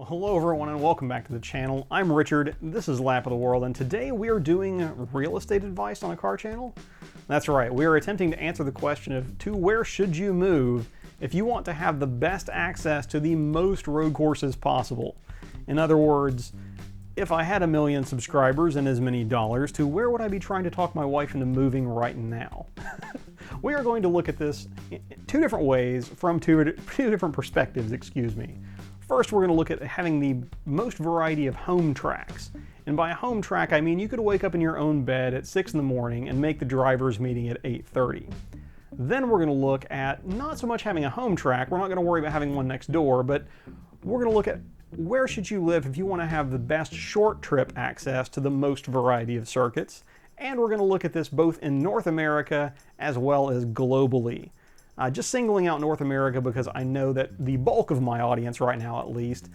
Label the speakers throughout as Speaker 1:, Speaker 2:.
Speaker 1: Well, hello everyone and welcome back to the channel. I'm Richard, this is Lap of the World, and today we are doing real estate advice on a car channel. That's right, we are attempting to answer the question of to where should you move if you want to have the best access to the most road courses possible. In other words, if I had 1 million subscribers and as many dollars, to where would I be trying to talk my wife into moving right now? We are going to look at this in two different ways from two different perspectives, excuse me. First, we're going to look at having the most variety of home tracks. And by a home track, I mean you could wake up in your own bed at 6 in the morning and make the driver's meeting at 8:30. Then we're going to look at not so much having a home track, we're not going to worry about having one next door, but we're going to look at where should you live if you want to have the best short trip access to the most variety of circuits. And we're going to look at this both in North America as well as globally. Just singling out North America because I know that the bulk of my audience right now, at least,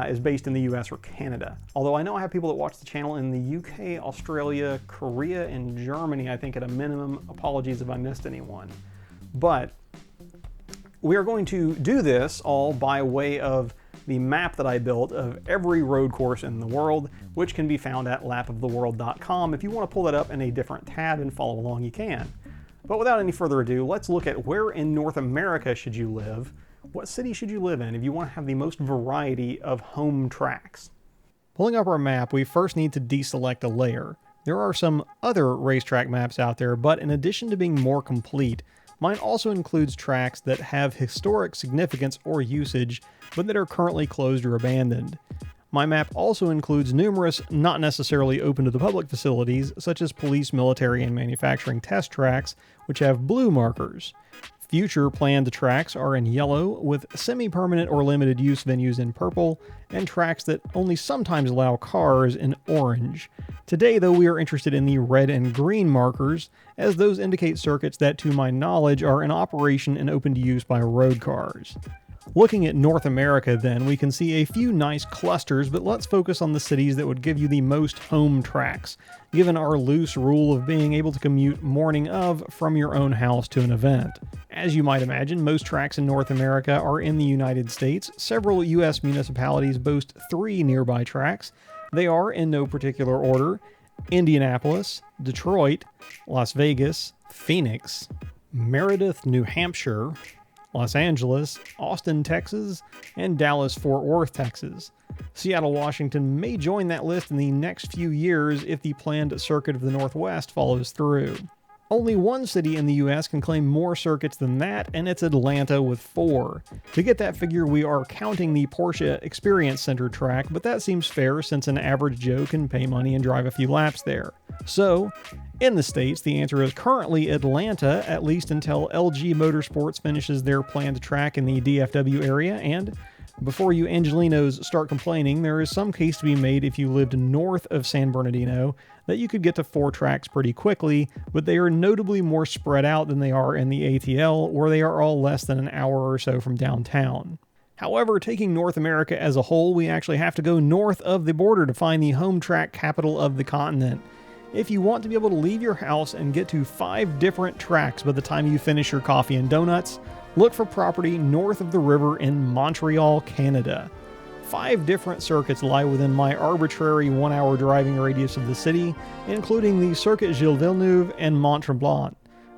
Speaker 1: is based in the US or Canada. Although I know I have people that watch the channel in the UK, Australia, Korea, and Germany, I think at a minimum. Apologies if I missed anyone. But we are going to do this all by way of the map that I built of every road course in the world, which can be found at lapoftheworld.com. If you want to pull that up in a different tab and follow along, you can. But without any further ado, let's look at where in North America should you live. What city should you live in if you want to have the most variety of home tracks? Pulling up our map, we first need to deselect a layer. There are some other racetrack maps out there, but in addition to being more complete, mine also includes tracks that have historic significance or usage, but that are currently closed or abandoned. My map also includes numerous, not necessarily open to the public facilities, such as police, military, and manufacturing test tracks, which have blue markers. Future planned tracks are in yellow, with semi-permanent or limited use venues in purple, and tracks that only sometimes allow cars in orange. Today, though, we are interested in the red and green markers, as those indicate circuits that, to my knowledge, are in operation and open to use by road cars. Looking at North America then, we can see a few nice clusters, but let's focus on the cities that would give you the most home tracks, given our loose rule of being able to commute morning of from your own house to an event. As you might imagine, most tracks in North America are in the United States. Several US municipalities boast 3 nearby tracks. They are, in no particular order, Indianapolis, Detroit, Las Vegas, Phoenix, Meredith, New Hampshire, Los Angeles, Austin, Texas, and Dallas, Fort Worth, Texas. Seattle, Washington may join that list in the next few years if the planned Circuit of the Northwest follows through. Only one city in the US can claim more circuits than that, and it's Atlanta with 4. To get that figure, we are counting the Porsche Experience Center track, but that seems fair since an average Joe can pay money and drive a few laps there. So, in the States, the answer is currently Atlanta, at least until LG Motorsports finishes their planned track in the DFW area, and before you Angelinos start complaining, there is some case to be made if you lived north of San Bernardino that you could get to 4 tracks pretty quickly, but they are notably more spread out than they are in the ATL, where they are all less than an hour or so from downtown. However, taking North America as a whole, we actually have to go north of the border to find the home track capital of the continent. If you want to be able to leave your house and get to 5 different tracks by the time you finish your coffee and donuts, look for property north of the river in Montreal, Canada. 5 different circuits lie within my arbitrary 1-hour driving radius of the city, including the Circuit Gilles Villeneuve and Mont-Tremblant.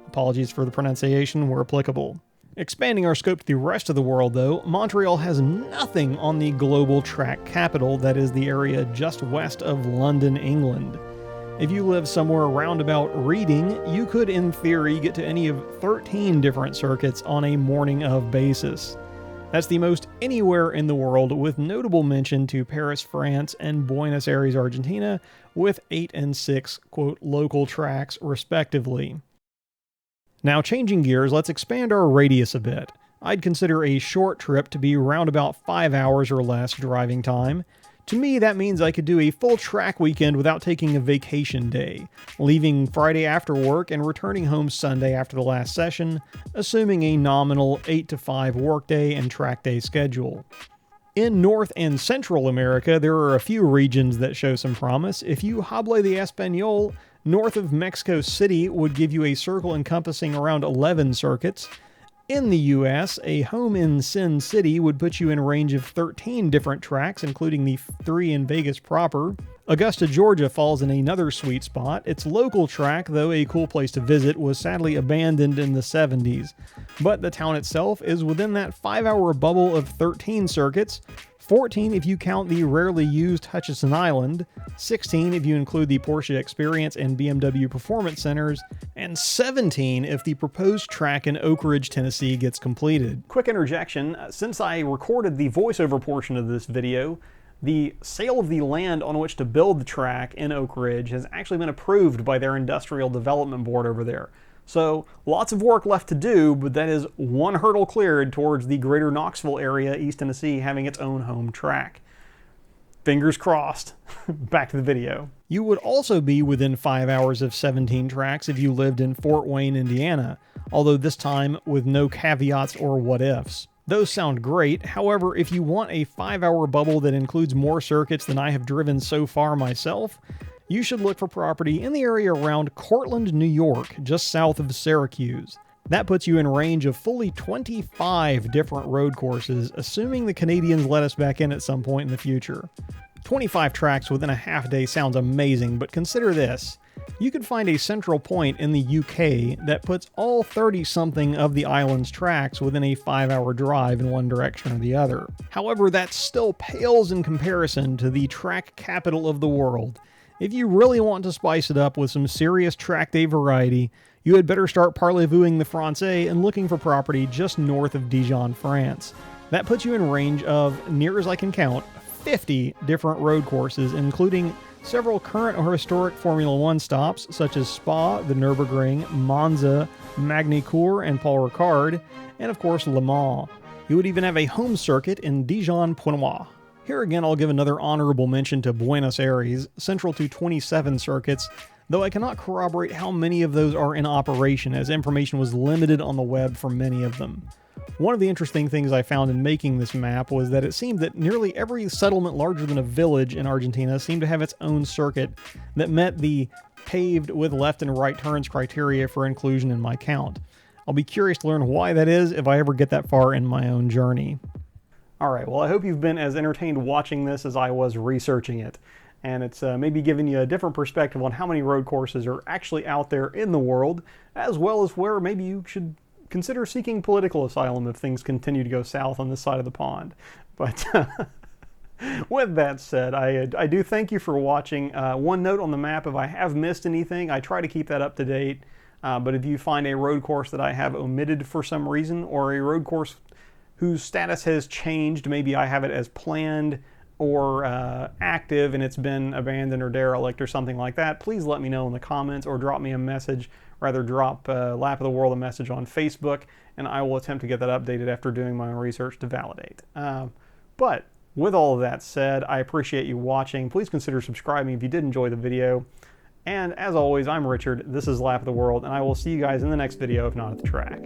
Speaker 1: Apologies for the pronunciation where applicable. Expanding our scope to the rest of the world, though, Montreal has nothing on the global track capital, that is the area just west of London, England. If you live somewhere around about Reading, you could in theory get to any of 13 different circuits on a morning of basis. That's the most anywhere in the world, with notable mention to Paris, France, and Buenos Aires, Argentina, with 8 and 6, quote, local tracks, respectively. Now, changing gears, let's expand our radius a bit. I'd consider a short trip to be around about 5 hours or less driving time. To me, that means I could do a full track weekend without taking a vacation day, leaving Friday after work and returning home Sunday after the last session, assuming a nominal 8 to 5 workday and track day schedule. In North and Central America, there are a few regions that show some promise. If you Habla de Español, north of Mexico City would give you a circle encompassing around 11 circuits. In the US, a home in Sin City would put you in range of 13 different tracks, including the 3 in Vegas proper. Augusta, Georgia falls in another sweet spot. Its local track, though a cool place to visit, was sadly abandoned in the 70s. But the town itself is within that 5-hour bubble of 13 circuits, 14 if you count the rarely used Hutchinson Island, 16 if you include the Porsche Experience and BMW Performance Centers, and 17 if the proposed track in Oak Ridge, Tennessee gets completed. Quick interjection, since I recorded the voiceover portion of this video, the sale of the land on which to build the track in Oak Ridge has actually been approved by their Industrial Development Board over there. So lots of work left to do, but that is one hurdle cleared towards the greater Knoxville area, East Tennessee, having its own home track. Fingers crossed. Back to the video. You would also be within 5 hours of 17 tracks if you lived in Fort Wayne, Indiana, although this time with no caveats or what-ifs. Those sound great, however, if you want a 5-hour bubble that includes more circuits than I have driven so far myself, you should look for property in the area around Cortland, New York, just south of Syracuse. That puts you in range of fully 25 different road courses, assuming the Canadians let us back in at some point in the future. 25 tracks within a half day sounds amazing, but consider this. You could find a central point in the UK that puts all 30-something of the island's tracks within a 5-hour drive in one direction or the other. However, that still pales in comparison to the track capital of the world. If you really want to spice it up with some serious track day variety, you had better start parlez-vousing the Francais and looking for property just north of Dijon, France. That puts you in range of, near as I can count, 50 different road courses, including several current or historic Formula One stops, such as Spa, the Nürburgring, Monza, Magny-Cours, and Paul Ricard, and of course Le Mans. You would even have a home circuit in Dijon-Ponois. Here again, I'll give another honorable mention to Buenos Aires, central to 27 circuits, though I cannot corroborate how many of those are in operation, as information was limited on the web for many of them. One of the interesting things I found in making this map was that it seemed that nearly every settlement larger than a village in Argentina seemed to have its own circuit that met the paved with left and right turns criteria for inclusion in my count. I'll be curious to learn why that is if I ever get that far in my own journey. Alright, well I hope you've been as entertained watching this as I was researching it. And it's maybe giving you a different perspective on how many road courses are actually out there in the world, as well as where maybe you should consider seeking political asylum if things continue to go south on this side of the pond. But with that said, I do thank you for watching. One note on the map, if I have missed anything, I try to keep that up to date. But if you find a road course that I have omitted for some reason, or a road course whose status has changed, maybe I have it as planned or active and it's been abandoned or derelict or something like that, please let me know in the comments or drop me a message. Rather, drop Lap of the World a message on Facebook, and I will attempt to get that updated after doing my own research to validate. But with all of that said, I appreciate you watching. Please consider subscribing if you did enjoy the video. And as always, I'm Richard, this is Lap of the World, and I will see you guys in the next video, if not at the track.